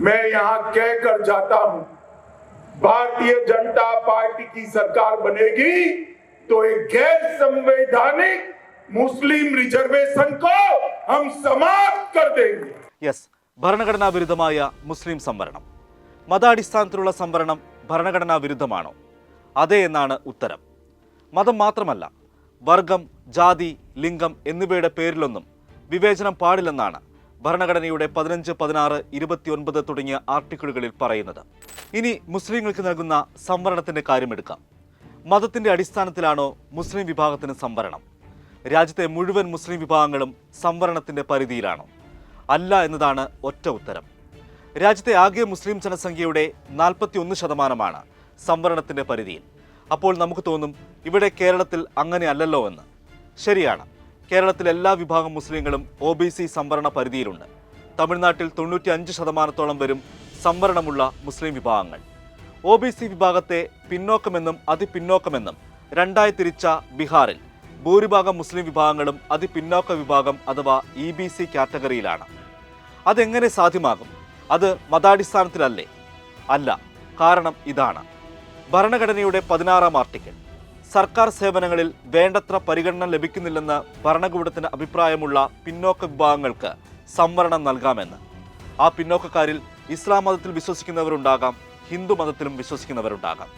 मैं यहाँ कहकर जाता हूं, भारतीय जनता पार्टी की सरकार बनेगी तो एक गैर संवैधानिक मुस्लिम रिजर्वेशन को हम समाप्त कर देंगे. യെസ്, ഭരണഘടനാ വിരുദ്ധമായ മുസ്ലിം സംവരണം. മതാടിസ്ഥാനത്തിലുള്ള സംവരണം ഭരണഘടനാ വിരുദ്ധമാണോ? അതെ എന്നാണ് ഉത്തരം. മതം മാത്രമല്ല, വർഗം, ജാതി, ലിംഗം എന്നിവയുടെ പേരിലൊന്നും വിവേചനം പാടില്ലെന്നാണ് ഭരണഘടനയുടെ 15, 16, 29 തുടങ്ങിയ ആർട്ടിക്കിളുകളിൽ പറയുന്നത്. ഇനി മുസ്ലിങ്ങൾക്ക് നൽകുന്ന സംവരണത്തിൻ്റെ കാര്യമെടുക്കാം. മതത്തിൻ്റെ അടിസ്ഥാനത്തിലാണോ മുസ്ലിം വിഭാഗത്തിന് സംവരണം? രാജ്യത്തെ മുഴുവൻ മുസ്ലിം വിഭാഗങ്ങളും സംവരണത്തിൻ്റെ പരിധിയിലാണോ? അല്ല എന്നതാണ് ഒറ്റ ഉത്തരം. രാജ്യത്തെ ആകെ മുസ്ലിം ജനസംഖ്യയുടെ 41% സംവരണത്തിൻ്റെ പരിധിയിൽ. അപ്പോൾ നമുക്ക് തോന്നും, ഇവിടെ കേരളത്തിൽ അങ്ങനെ അല്ലല്ലോ എന്ന്. ശരിയാണ്, കേരളത്തിൽ എല്ലാ വിഭാഗം മുസ്ലിങ്ങളും OBC സംവരണ പരിധിയിലുണ്ട്. തമിഴ്നാട്ടിൽ 95% വരും സംവരണമുള്ള മുസ്ലിം വിഭാഗങ്ങൾ. OBC വിഭാഗത്തെ പിന്നോക്കമെന്നും അതിപിന്നോക്കമെന്നും രണ്ടായി തിരിച്ച ബീഹാറിൽ ഭൂരിഭാഗം മുസ്ലിം വിഭാഗങ്ങളും അതിപിന്നോക്ക വിഭാഗം അഥവാ EBC കാറ്റഗറിയിലാണ്. അതെങ്ങനെ സാധ്യമാകും? അത് മതാടിസ്ഥാനത്തിലല്ലേ? അല്ല. കാരണം ഇതാണ്. ഭരണഘടനയുടെ 16-ാം ആർട്ടിക്കിൾ സർക്കാർ സേവനങ്ങളിൽ വേണ്ടത്ര പരിഗണന ലഭിക്കുന്നില്ലെന്ന് ഭരണകൂടത്തിന് അഭിപ്രായമുള്ള പിന്നോക്ക വിഭാഗങ്ങൾക്ക് സംവരണം നൽകാമെന്ന്. ആ പിന്നോക്കക്കാരിൽ ഇസ്ലാം മതത്തിൽ വിശ്വസിക്കുന്നവരുണ്ടാകാം, ഹിന്ദു മതത്തിലും വിശ്വസിക്കുന്നവരുണ്ടാകാം.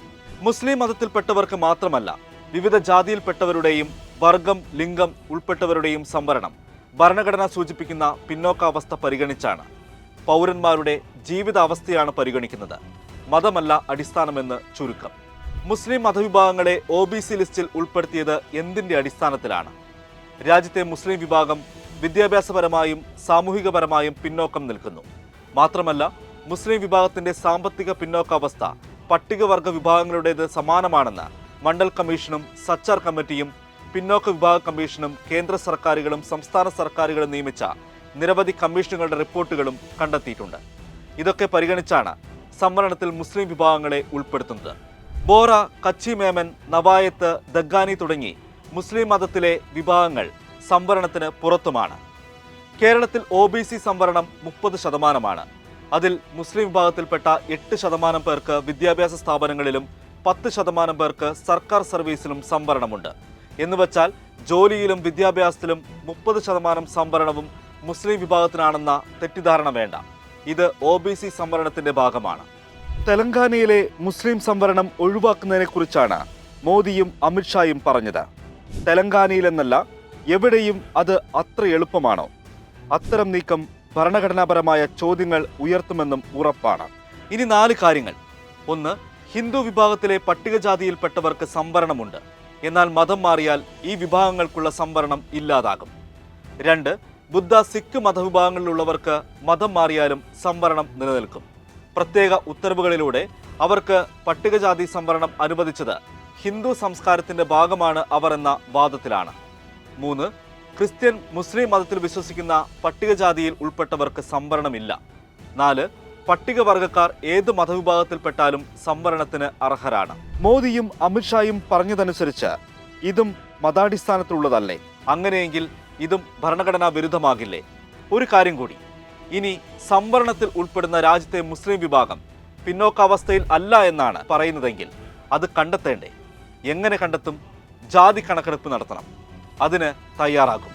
മുസ്ലിം മതത്തിൽപ്പെട്ടവർക്ക് മാത്രമല്ല, വിവിധ ജാതിയിൽപ്പെട്ടവരുടെയും വർഗം, ലിംഗം ഉൾപ്പെട്ടവരുടെയും സംവരണം ഭരണഘടന സൂചിപ്പിക്കുന്ന പിന്നോക്കാവസ്ഥ പരിഗണിച്ചാണ്. പൗരന്മാരുടെ ജീവിതാവസ്ഥയാണ് പരിഗണിക്കുന്നത്, മതമല്ല അടിസ്ഥാനമെന്ന് ചുരുക്കം. മുസ്ലിം മതവിഭാഗങ്ങളെ OBC ലിസ്റ്റിൽ ഉൾപ്പെടുത്തിയത് എന്തിൻ്റെ അടിസ്ഥാനത്തിലാണ്? രാജ്യത്തെ മുസ്ലിം വിഭാഗം വിദ്യാഭ്യാസപരമായും സാമൂഹികപരമായും പിന്നോക്കം നിൽക്കുന്നു. മാത്രമല്ല, മുസ്ലിം വിഭാഗത്തിൻ്റെ സാമ്പത്തിക പിന്നോക്കാവസ്ഥ പട്ടികവർഗ വിഭാഗങ്ങളുടേത് സമാനമാണെന്ന് മണ്ഡൽ കമ്മീഷനും സച്ചാർ കമ്മിറ്റിയും പിന്നോക്ക വിഭാഗ കമ്മീഷനും കേന്ദ്ര സർക്കാരുകളും സംസ്ഥാന സർക്കാരുകളും നിയമിച്ച നിരവധി കമ്മീഷനുകളുടെ റിപ്പോർട്ടുകളും കണ്ടെത്തിയിട്ടുണ്ട്. ഇതൊക്കെ പരിഗണിച്ചാണ് സംവരണത്തിൽ മുസ്ലിം വിഭാഗങ്ങളെ ഉൾപ്പെടുത്തുന്നത്. ബോറ, കച്ചി മേമൻ, നവായത്ത്, ദഗ്ഗാനി തുടങ്ങി മുസ്ലിം മതത്തിലെ വിഭാഗങ്ങൾ സംവരണത്തിന് പുറത്തുമാണ്. കേരളത്തിൽ OBC സംവരണം 30%. അതിൽ മുസ്ലിം വിഭാഗത്തിൽപ്പെട്ട 8% പേർക്ക് വിദ്യാഭ്യാസ സ്ഥാപനങ്ങളിലും 10% പേർക്ക് സർക്കാർ സർവീസിലും സംവരണമുണ്ട്. എന്നുവച്ചാൽ ജോലിയിലും വിദ്യാഭ്യാസത്തിലും 30% സംവരണവും മുസ്ലിം വിഭാഗത്തിനാണെന്ന തെറ്റിദ്ധാരണ വേണ്ട. ഇത് OBC സംവരണത്തിന്റെ ഭാഗമാണ്. തെലങ്കാനയിലെ മുസ്ലിം സംവരണം ഒഴിവാക്കുന്നതിനെക്കുറിച്ചാണ് മോദിയും അമിത്ഷായും പറഞ്ഞത്. തെലങ്കാനയിലെന്നല്ല, എവിടെയും അത് അത്ര എളുപ്പമാണോ? അത്തരം നീക്കം ഭരണഘടനാപരമായ ചോദ്യങ്ങൾ ഉയർത്തുമെന്നും ഉറപ്പാണ്. ഇനി 4 കാര്യങ്ങൾ. 1. ഹിന്ദു വിഭാഗത്തിലെ പട്ടികജാതിയിൽപ്പെട്ടവർക്ക് സംവരണമുണ്ട്. എന്നാൽ മതം മാറിയാൽ ഈ വിഭാഗങ്ങൾക്കുള്ള സംവരണം ഇല്ലാതാകും. 2. ബുദ്ധ, സിഖ് മതവിഭാഗങ്ങളിലുള്ളവർക്ക് മതം മാറിയാലും സംവരണം നിലനിൽക്കും. പ്രത്യേക ഉത്തരവുകളിലൂടെ അവർക്ക് പട്ടികജാതി സംവരണം അനുവദിച്ചത് ഹിന്ദു സംസ്കാരത്തിന്റെ ഭാഗമാണ് അവർ എന്ന വാദത്തിലാണ്. 3. ക്രിസ്ത്യൻ, മുസ്ലിം മതത്തിൽ വിശ്വസിക്കുന്ന പട്ടികജാതിയിൽ ഉൾപ്പെട്ടവർക്ക് സംവരണമില്ല. 4. പട്ടികവർഗക്കാർ ഏത് മതവിഭാഗത്തിൽപ്പെട്ടാലും സംവരണത്തിന് അർഹരാണ്. മോദിയും അമിത്ഷായും പറഞ്ഞതനുസരിച്ച് ഇതും മതാടിസ്ഥാനത്തിലുള്ളതല്ലേ? അങ്ങനെയെങ്കിൽ ഇതും ഭരണഘടനാ വിരുദ്ധമാകില്ലേ? ഒരു കാര്യം കൂടി. ഇനി സംവരണത്തിൽ ഉൾപ്പെടുന്ന രാജ്യത്തെ മുസ്ലിം വിഭാഗം പിന്നോക്കാവസ്ഥയിൽ അല്ല എന്നാണ് പറയുന്നതെങ്കിൽ അത് കണ്ടെത്തേണ്ടേ? എങ്ങനെ കണ്ടെത്തും? ജാതി കണക്കെടുപ്പ് നടത്തണം. അതിന് തയ്യാറാകും.